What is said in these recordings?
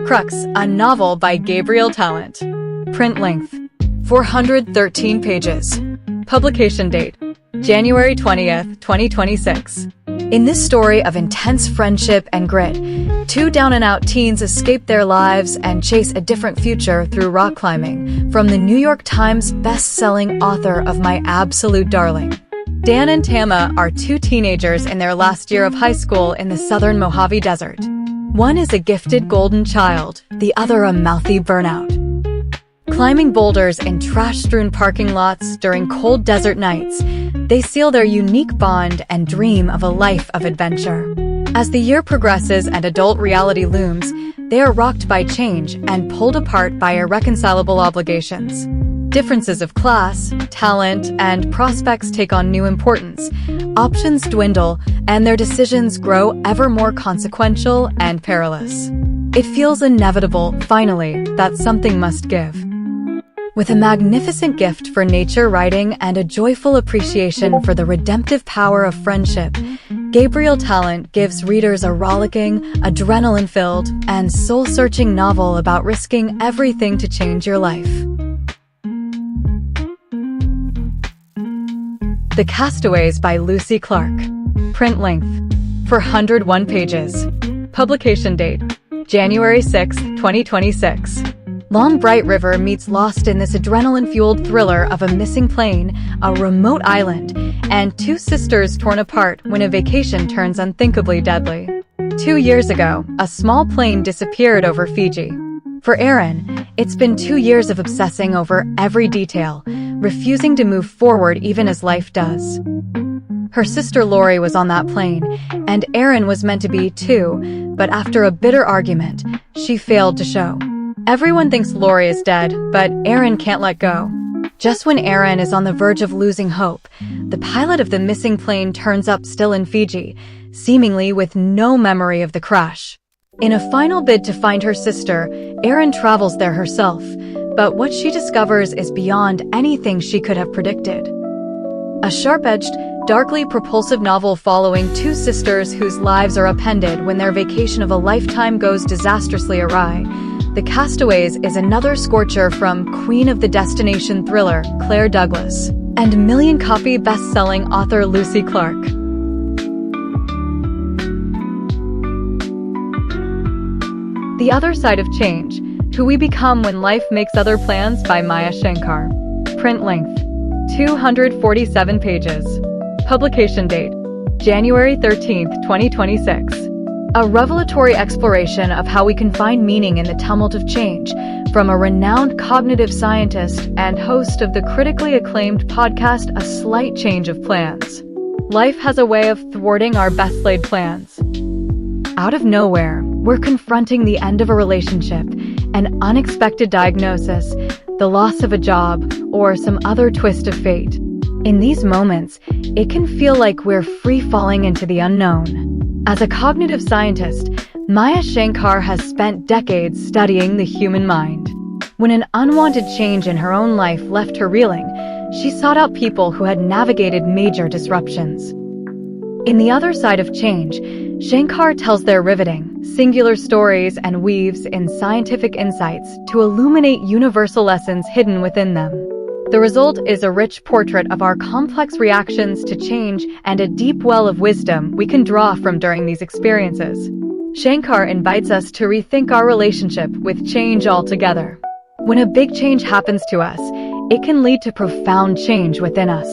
Crux, a novel by Gabriel Tallent. Print length, 413 pages. Publication date, January 20th, 2026. In this story of intense friendship and grit, two down-and-out teens escape their lives and chase a different future through rock climbing. From the New York Times best-selling author of My Absolute Darling. Dan and Tama are two teenagers in their last year of high school in the southern Mojave Desert. One is a gifted golden child, the other a mouthy burnout. Climbing boulders in trash-strewn parking lots during cold desert nights, they seal their unique bond and dream of a life of adventure. As the year progresses and adult reality looms, they are rocked by change and pulled apart by irreconcilable obligations. Differences of class, talent, and prospects take on new importance. Options dwindle, and their decisions grow ever more consequential and perilous. It feels inevitable, finally, that something must give. With a magnificent gift for nature writing and a joyful appreciation for the redemptive power of friendship, Gabriel Tallent gives readers a rollicking, adrenaline-filled, and soul-searching novel about risking everything to change your life. The Castaways by Lucy Clarke. Print length, 401 pages. Publication date, January 6, 2026. Long Bright River meets Lost in this adrenaline-fueled thriller of a missing plane, a remote island, and two sisters torn apart when a vacation turns unthinkably deadly. 2 years ago, a small plane disappeared over Fiji. For Erin, it's been 2 years of obsessing over every detail, refusing to move forward even as life does. Her sister Lori was on that plane, and Erin was meant to be too, but after a bitter argument, she failed to show. Everyone thinks Lori is dead, but Erin can't let go. Just when Erin is on the verge of losing hope, the pilot of the missing plane turns up still in Fiji, seemingly with no memory of the crash. In a final bid to find her sister, Erin travels there herself, but what she discovers is beyond anything she could have predicted. A sharp-edged, darkly propulsive novel following two sisters whose lives are upended when their vacation of a lifetime goes disastrously awry. The Castaways is another scorcher from Queen of the Destination thriller Claire Douglas and million-copy best-selling author Lucy Clarke. The Other Side of Change, Who We Become When Life Makes Other Plans by Shankar. Print length, 247 pages. Publication date, January 13th, 2026. A revelatory exploration of how we can find meaning in the tumult of change, from a renowned cognitive scientist and host of the critically acclaimed podcast A Slight Change of Plans. Life has a way of thwarting our best-laid plans. Out of nowhere, we're confronting the end of a relationship, an unexpected diagnosis, the loss of a job, or some other twist of fate. In these moments, it can feel like we're free-falling into the unknown. As a cognitive scientist, Shankar has spent decades studying the human mind. When an unwanted change in her own life left her reeling, she sought out people who had navigated major disruptions. In The Other Side of Change, Shankar tells their riveting, singular stories and weaves in scientific insights to illuminate universal lessons hidden within them. The result is a rich portrait of our complex reactions to change and a deep well of wisdom we can draw from during these experiences. Shankar invites us to rethink our relationship with change altogether. When a big change happens to us, it can lead to profound change within us.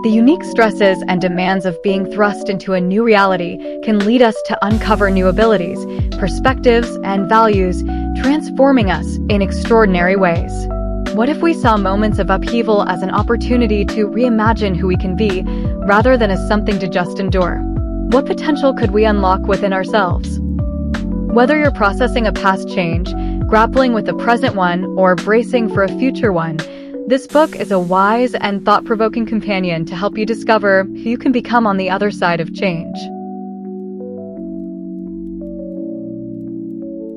The unique stresses and demands of being thrust into a new reality can lead us to uncover new abilities, perspectives, and values, transforming us in extraordinary ways. What if we saw moments of upheaval as an opportunity to reimagine who we can be, rather than as something to just endure? What potential could we unlock within ourselves? Whether you're processing a past change, grappling with the present one, or bracing for a future one, this book is a wise and thought-provoking companion to help you discover who you can become on the other side of change.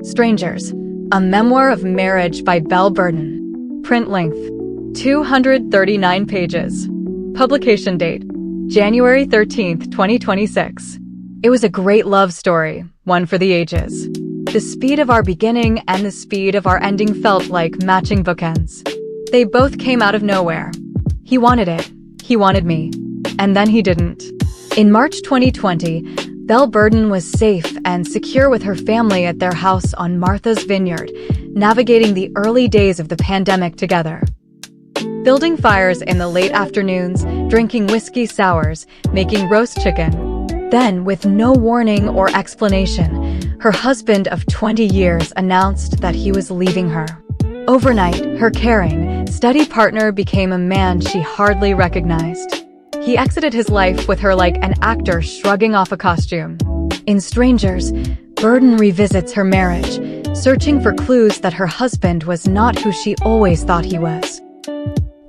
Strangers, a Memoir of Marriage by Belle. Print length, 239 pages. Publication date, January 13th, 2026. It was a great love story, one for the ages. The speed of our beginning and the speed of our ending felt like matching bookends. They both came out of nowhere. He wanted it. He wanted me. And then he didn't. In March 2020, Belle was safe and secure with her family at their house on Martha's Vineyard, navigating the early days of the pandemic together. Building fires in the late afternoons, drinking whiskey sours, making roast chicken. Then, with no warning or explanation, her husband of 20 years announced that he was leaving her. Overnight, her caring, steady partner became a man she hardly recognized. He exited his life with her like an actor shrugging off a costume. In Strangers, Burden revisits her marriage, searching for clues that her husband was not who she always thought he was.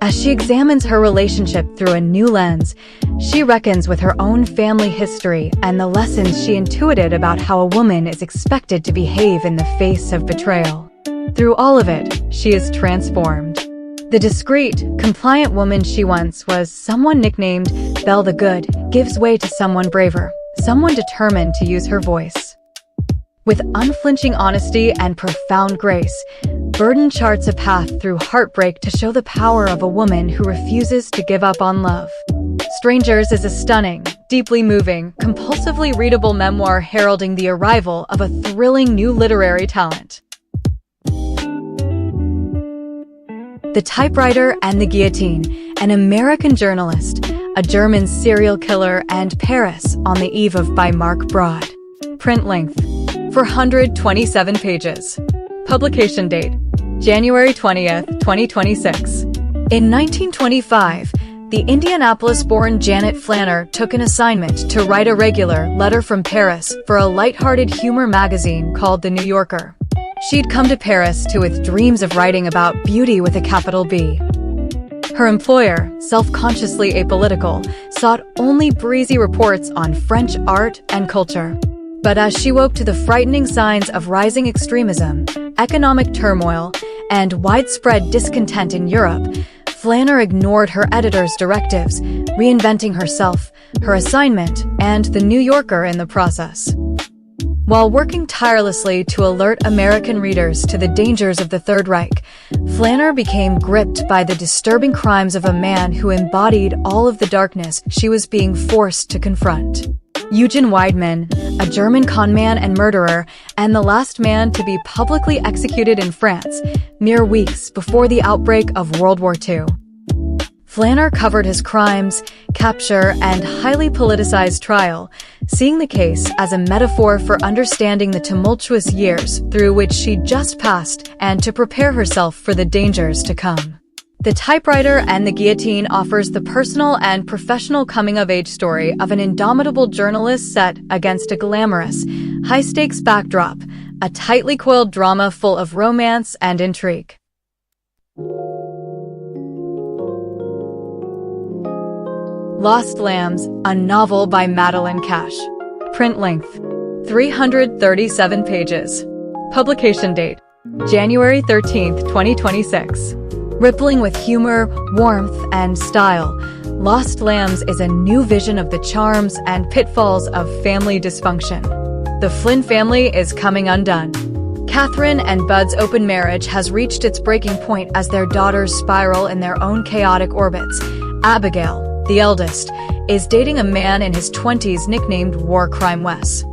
As she examines her relationship through a new lens, she reckons with her own family history and the lessons she intuited about how a woman is expected to behave in the face of betrayal. Through all of it, she is transformed. The discreet, compliant woman she once was, someone nicknamed Belle the Good, gives way to someone braver, someone determined to use her voice. With unflinching honesty and profound grace, Burden charts a path through heartbreak to show the power of a woman who refuses to give up on love. Strangers is a stunning, deeply moving, compulsively readable memoir heralding the arrival of a thrilling new literary talent. The Typewriter and the Guillotine, an American journalist, a German serial killer, and Paris on the Eve of by Mark Braude. Print length: 427 pages. Publication date: January 20th, 2026. In 1925, the Indianapolis-born Janet Flanner took an assignment to write a regular letter from Paris for a lighthearted humor magazine called The New Yorker. She'd come to Paris with dreams of writing about beauty with a capital B. Her employer, self-consciously apolitical, sought only breezy reports on French art and culture. But as she woke to the frightening signs of rising extremism, economic turmoil, and widespread discontent in Europe, Flanner ignored her editor's directives, reinventing herself, her assignment, and The New Yorker in the process. While working tirelessly to alert American readers to the dangers of the Third Reich, Flanner became gripped by the disturbing crimes of a man who embodied all of the darkness she was being forced to confront. Eugen Weidmann, a German conman and murderer, and the last man to be publicly executed in France, mere weeks before the outbreak of World War II. Flanner covered his crimes, capture, and highly politicized trial, seeing the case as a metaphor for understanding the tumultuous years through which she'd just passed and to prepare herself for the dangers to come. The Typewriter and the Guillotine offers the personal and professional coming-of-age story of an indomitable journalist set against a glamorous, high-stakes backdrop, a tightly coiled drama full of romance and intrigue. Lost Lambs, a novel by Madeline. Print length: 337 pages. Publication date: January 13th, 2026. Rippling with humor, warmth, and style, Lost Lambs is a new vision of the charms and pitfalls of family dysfunction. The Flynn family is coming undone. Catherine and Bud's open marriage has reached its breaking point as their daughters spiral in their own chaotic orbits. Abigail, the eldest, is dating a man in his 20s nicknamed War Crime Wes.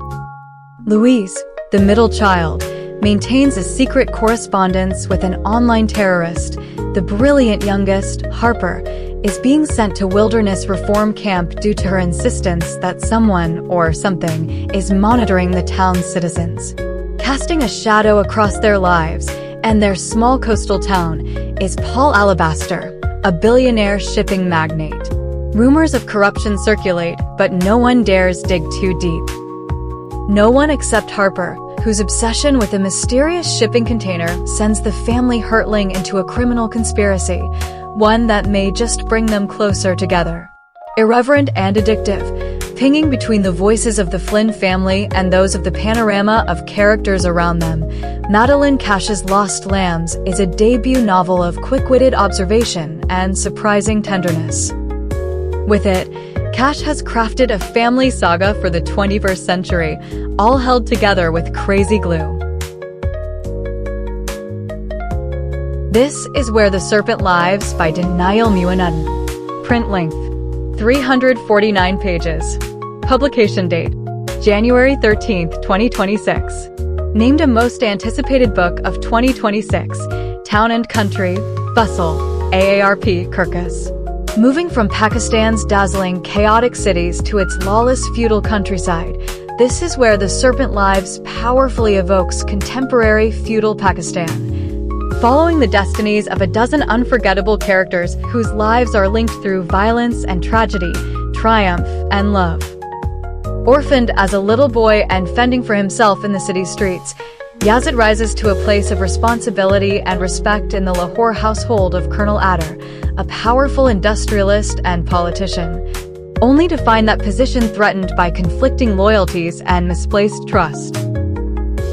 Louise, the middle child, maintains a secret correspondence with an online terrorist. The brilliant youngest, Harper, is being sent to wilderness reform camp due to her insistence that someone, or something, is monitoring the town's citizens. Casting a shadow across their lives and their small coastal town is Paul Alabaster, a billionaire shipping magnate. Rumors of corruption circulate, but no one dares dig too deep. No one except Harper, whose obsession with a mysterious shipping container sends the family hurtling into a criminal conspiracy, one that may just bring them closer together. Irreverent and addictive, pinging between the voices of the Flynn family and those of the panorama of characters around them, Madeline Cash's Lost Lambs is a debut novel of quick-witted observation and surprising tenderness. With it, Cash has crafted a family saga for the 21st century, all held together with crazy glue. This is Where the Serpent Lives by Daniyal Mueenuddin. Print length, 349 pages. Publication date, January 13, 2026. Named a most anticipated book of 2026, Town and Country, Bustle, AARP, Crux. Moving from Pakistan's dazzling, chaotic cities to its lawless feudal countryside, this is where The Serpent Lives powerfully evokes contemporary feudal Pakistan. Following the destinies of a dozen unforgettable characters whose lives are linked through violence and tragedy, triumph and love. Orphaned as a little boy and fending for himself in the city streets, Yazid rises to a place of responsibility and respect in the Lahore household of Colonel Adder, a powerful industrialist and politician, only to find that position threatened by conflicting loyalties and misplaced trust.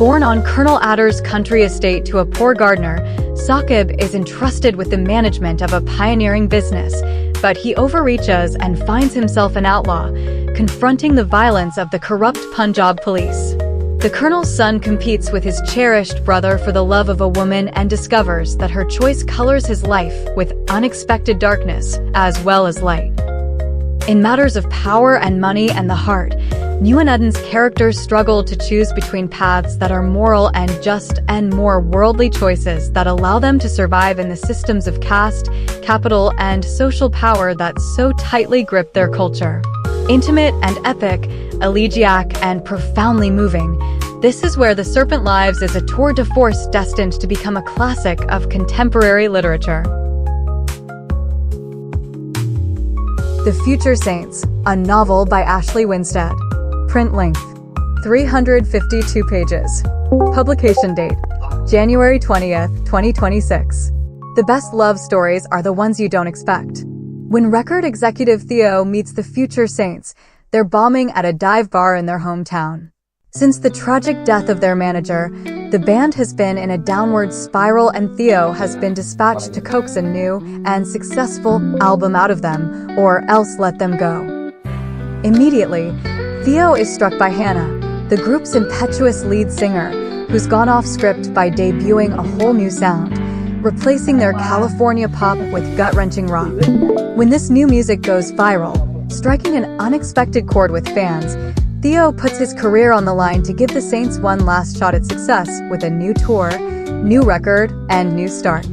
Born on Colonel Adder's country estate to a poor gardener, Saqib is entrusted with the management of a pioneering business, but he overreaches and finds himself an outlaw, confronting the violence of the corrupt Punjab police. The colonel's son competes with his cherished brother for the love of a woman and discovers that her choice colors his life with unexpected darkness as well as light. In matters of power and money and the heart, Mueenuddin's characters struggle to choose between paths that are moral and just and more worldly choices that allow them to survive in the systems of caste, capital, and social power that so tightly grip their culture. Intimate and epic, elegiac and profoundly moving, this is where The Serpent Lives is a tour de force destined to become a classic of contemporary literature. The Future Saints, a novel by Ashley Winstead. Print length, 352 pages. Publication date, January 20th, 2026. The best love stories are the ones you don't expect. When record executive Theo meets the Future Saints, they're bombing at a dive bar in their hometown. Since the tragic death of their manager, the band has been in a downward spiral and Theo has been dispatched to coax a new and successful album out of them, or else let them go. Immediately, Theo is struck by Hannah, the group's impetuous lead singer, who's gone off script by debuting a whole new sound, replacing their California pop with gut-wrenching rock. When this new music goes viral, striking an unexpected chord with fans, Theo puts his career on the line to give the Saints one last shot at success with a new tour, new record, and new start.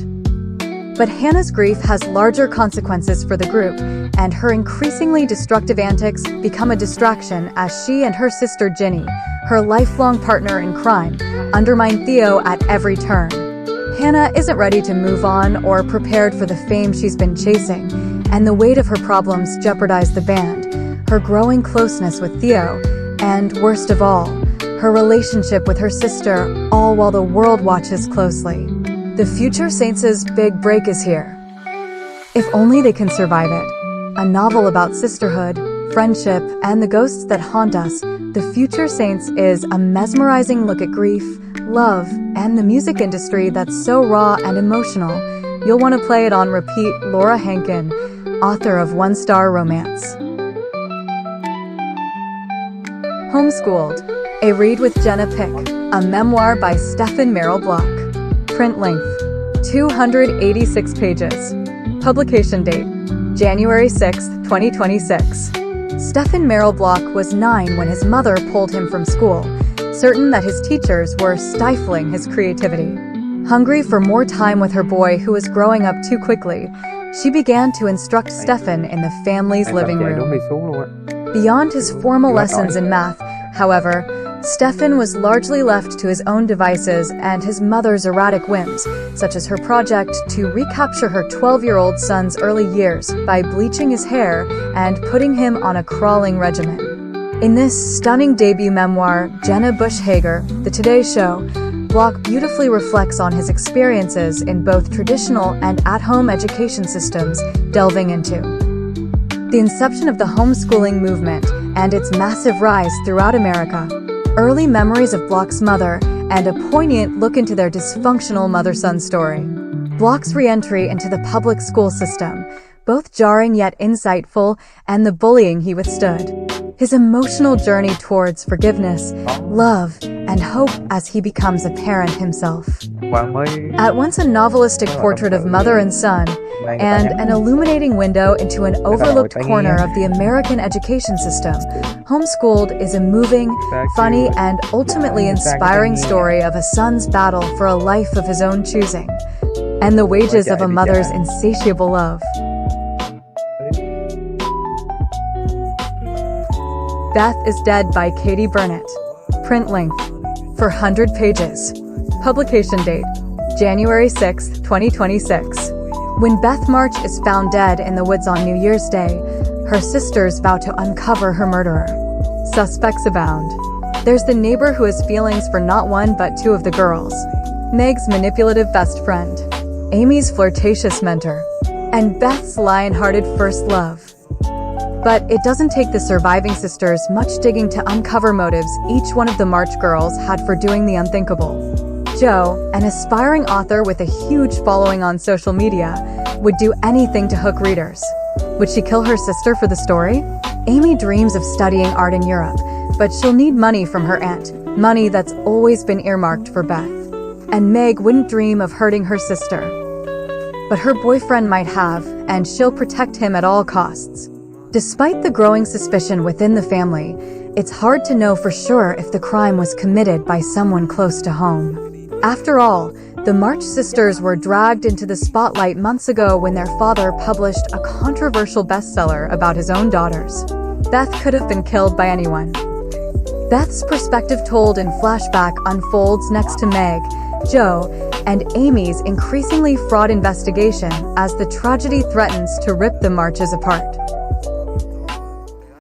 But Hannah's grief has larger consequences for the group, and her increasingly destructive antics become a distraction as she and her sister Jenny, her lifelong partner in crime, undermine Theo at every turn. Hannah isn't ready to move on or prepared for the fame she's been chasing, and the weight of her problems jeopardize the band, her growing closeness with Theo, and worst of all, her relationship with her sister, all while the world watches closely. The Future Saints' big break is here. If only they can survive it. A novel about sisterhood, friendship, and the ghosts that haunt us, The Future Saints is a mesmerizing look at grief, love, and the music industry that's so raw and emotional, you'll want to play it on repeat. Laura Hankin, author of One Star Romance. Homeschooled, a read with Jenna Pick, a memoir by Stefan Merrill Block. Print length, 286 pages. Publication date, January 6, 2026. Stefan Merrill Block was 9 when his mother pulled him from school, certain that his teachers were stifling his creativity. Hungry for more time with her boy who was growing up too quickly, she began to instruct Stefan in the family's living room. Beyond his formal lessons in math, however, Stefan was largely left to his own devices and his mother's erratic whims, such as her project to recapture her 12-year-old son's early years by bleaching his hair and putting him on a crawling regimen. In this stunning debut memoir, Jenna Bush Hager, The Today Show, Block beautifully reflects on his experiences in both traditional and at-home education systems, delving into the inception of the homeschooling movement and its massive rise throughout America, early memories of Block's mother, and a poignant look into their dysfunctional mother-son story. Block's re-entry into the public school system, both jarring yet insightful, and the bullying he withstood. his emotional journey towards forgiveness, love, and hope as he becomes a parent himself. At once a novelistic portrait of mother and son, and an illuminating window into an overlooked corner of the American education system, Homeschooled is a moving, funny, and ultimately inspiring story of a son's battle for a life of his own choosing, and the wages of a mother's insatiable love. Beth is Dead by Katie Burnett. Print length, 400 pages. Publication date, January 6, 2026. When Beth March is found dead in the woods on New Year's Day, her sisters vow to uncover her murderer. Suspects abound. There's the neighbor who has feelings for not one but two of the girls, Meg's manipulative best friend, Amy's flirtatious mentor, and Beth's lion-hearted first love. But it doesn't take the surviving sisters much digging to uncover motives each one of the March girls had for doing the unthinkable. Jo, an aspiring author with a huge following on social media, would do anything to hook readers. Would she kill her sister for the story? Amy dreams of studying art in Europe, but she'll need money from her aunt, money that's always been earmarked for Beth. And Meg wouldn't dream of hurting her sister. But her boyfriend might have, and she'll protect him at all costs. Despite the growing suspicion within the family, it's hard to know for sure if the crime was committed by someone close to home. After all, the March sisters were dragged into the spotlight months ago when their father published a controversial bestseller about his own daughters. Beth could have been killed by anyone. Beth's perspective told in flashback unfolds next to Meg, Jo, and Amy's increasingly fraught investigation as the tragedy threatens to rip the Marches apart.